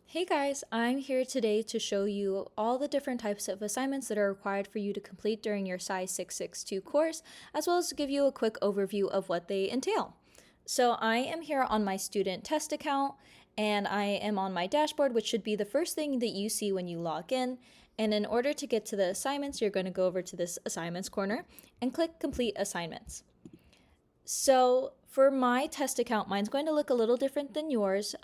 Hey guys, I'm here today to show you all the different types of assignments that are required for you to complete during your PSY 662 course, as well as to give you a quick overview of what they entail. So I am here on my student test account, and I am on my dashboard, which should be the first thing that you see when you log in. And in order to get to the assignments, you're going to go over to this assignments corner and click complete assignments. So for my test account, mine's going to look a little different than yours.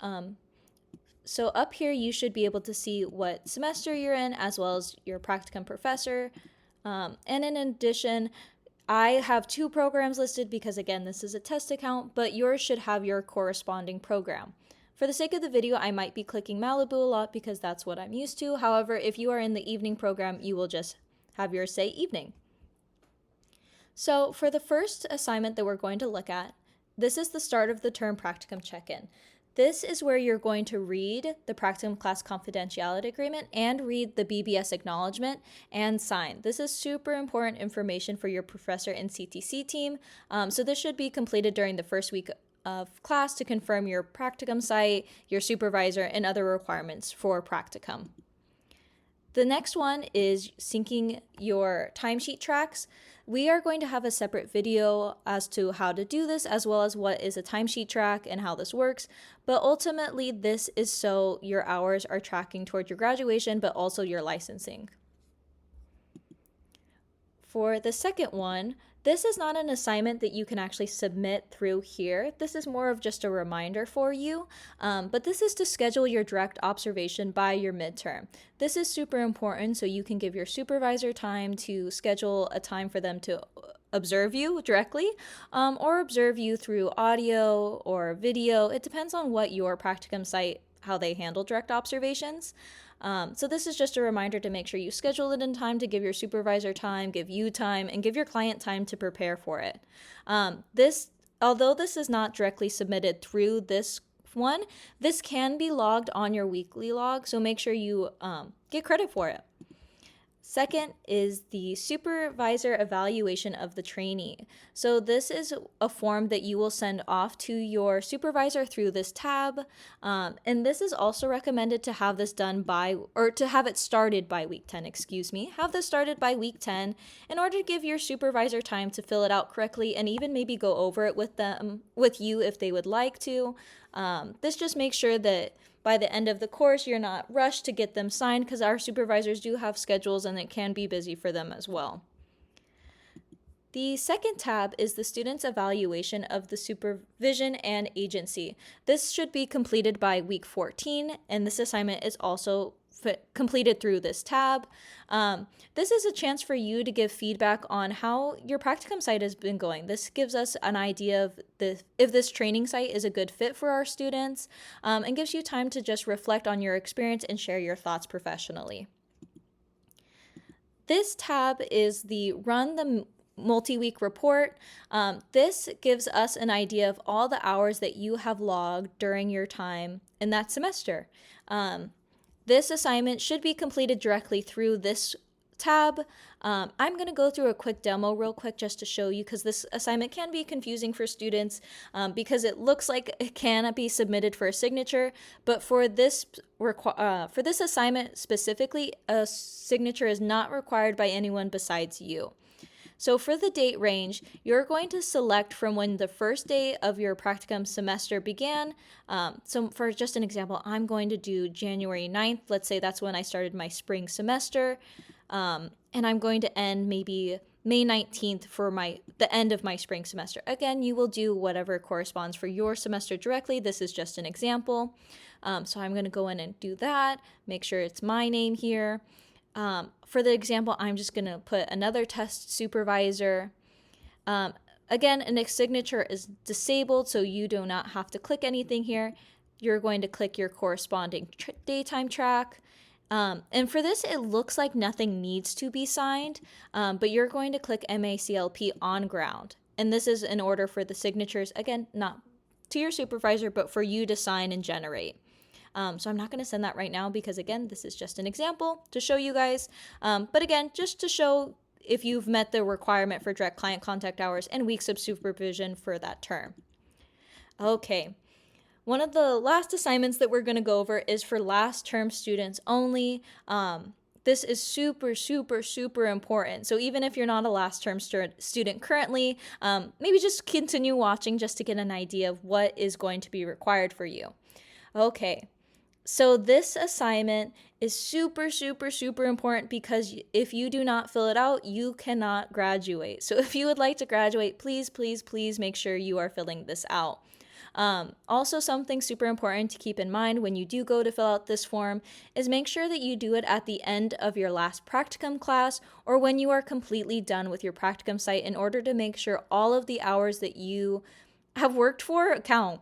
So up here, you should be able to see what semester you're in, as well as your practicum professor. And in addition, I have two programs listed because, again, this is a test account, but yours should have your corresponding program. For the sake of the video, I might be clicking Malibu a lot because that's what I'm used to. However, if you are in the evening program, you will just have yours say evening. So for the first assignment that we're going to look at, this is the start of the term practicum check-in. This is where you're going to read the practicum class confidentiality agreement and read the BBS acknowledgement and sign. This is super important information for your professor and CTC team. So this should be completed during the first week of class to confirm your practicum site, your supervisor, and other requirements for practicum. The next one is syncing your timesheet tracks. We are going to have a separate video as to how to do this, as well as what is a timesheet track and how this works. But ultimately, this is so your hours are tracking toward your graduation, but also your licensing. For the second one, this is not an assignment that you can actually submit through here. This is more of just a reminder for you, but this is to schedule your direct observation by your midterm. This is super important so you can give your supervisor time to schedule a time for them to observe you directly or observe you through audio or video. It depends on what your practicum site, how they handle direct observations. So this is just a reminder to make sure you schedule it in time to give your supervisor time, give you time, and give your client time to prepare for it. Although this is not directly submitted through this one, this can be logged on your weekly log, so make sure you get credit for it. Second is the supervisor evaluation of the trainee. So this is a form that you will send off to your supervisor through this tab. And this is also recommended to have this done to have it started by week 10, Have this started by week 10 in order to give your supervisor time to fill it out correctly and even maybe go over it with you if they would like to. This just makes sure that by the end of the course, you're not rushed to get them signed because our supervisors do have schedules and it can be busy for them as well. The second tab is the student's evaluation of the supervision and agency. This should be completed by week 14, and this assignment is also completed through this tab. This is a chance for you to give feedback on how your practicum site has been going. This gives us an idea of if this training site is a good fit for our students, and gives you time to just reflect on your experience and share your thoughts professionally. This tab is the Run the Multi-Week Report. This gives us an idea of all the hours that you have logged during your time in that semester. This assignment should be completed directly through this tab. I'm going to go through a quick demo real quick just to show you, because this assignment can be confusing for students because it looks like it can be submitted for a signature, but for this assignment specifically, a signature is not required by anyone besides you. So for the date range, you're going to select from when the first day of your practicum semester began. So for just an example, I'm going to do January 9th. Let's say that's when I started my spring semester. And I'm going to end maybe May 19th for the end of my spring semester. Again, you will do whatever corresponds for your semester directly. This is just an example. So I'm going to go in and do that. Make sure it's my name here. For the example, I'm just going to put another test supervisor. Again, a signature is disabled, so you do not have to click anything here. You're going to click your corresponding daytime track. And for this, it looks like nothing needs to be signed, but you're going to click MACLP on ground. And this is in order for the signatures, again, not to your supervisor, but for you to sign and generate. So I'm not going to send that right now because, again, this is just an example to show you guys. But again, just to show if you've met the requirement for direct client contact hours and weeks of supervision for that term. Okay. One of the last assignments that we're going to go over is for last term students only. This is super, super, super important. So even if you're not a last term student currently, maybe just continue watching just to get an idea of what is going to be required for you. Okay, so this assignment is super, super, super important because if you do not fill it out, you cannot graduate. So if you would like to graduate, please, please, please make sure you are filling this out. Also, something super important to keep in mind when you do go to fill out this form is make sure that you do it at the end of your last practicum class or when you are completely done with your practicum site in order to make sure all of the hours that you have worked for count.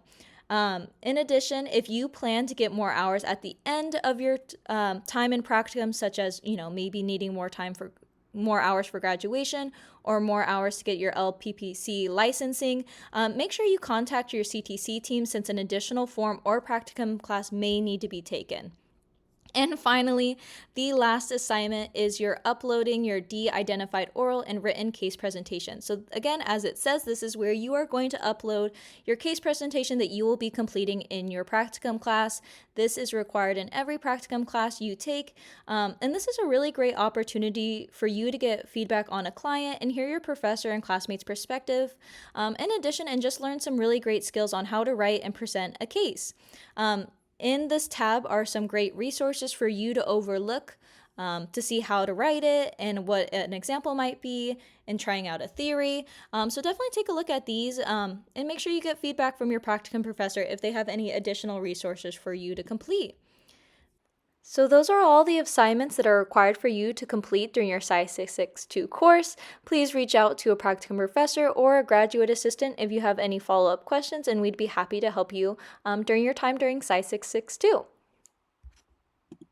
In addition, if you plan to get more hours at the end of your time in practicum, such as, maybe needing more hours for graduation or more hours to get your LPPC licensing, make sure you contact your CTC team since an additional form or practicum class may need to be taken. And finally, the last assignment is you're uploading your de-identified oral and written case presentation. So again, as it says, this is where you are going to upload your case presentation that you will be completing in your practicum class. This is required in every practicum class you take. And this is a really great opportunity for you to get feedback on a client and hear your professor and classmates' perspective. In addition, and just learn some really great skills on how to write and present a case. In this tab are some great resources for you to overlook to see how to write it and what an example might be and trying out a theory. So definitely take a look at these and make sure you get feedback from your practicum professor if they have any additional resources for you to complete. So those are all the assignments that are required for you to complete during your Sci 662 course. Please reach out to a practicum professor or a graduate assistant if you have any follow-up questions, and we'd be happy to help you during your time during Sci 662.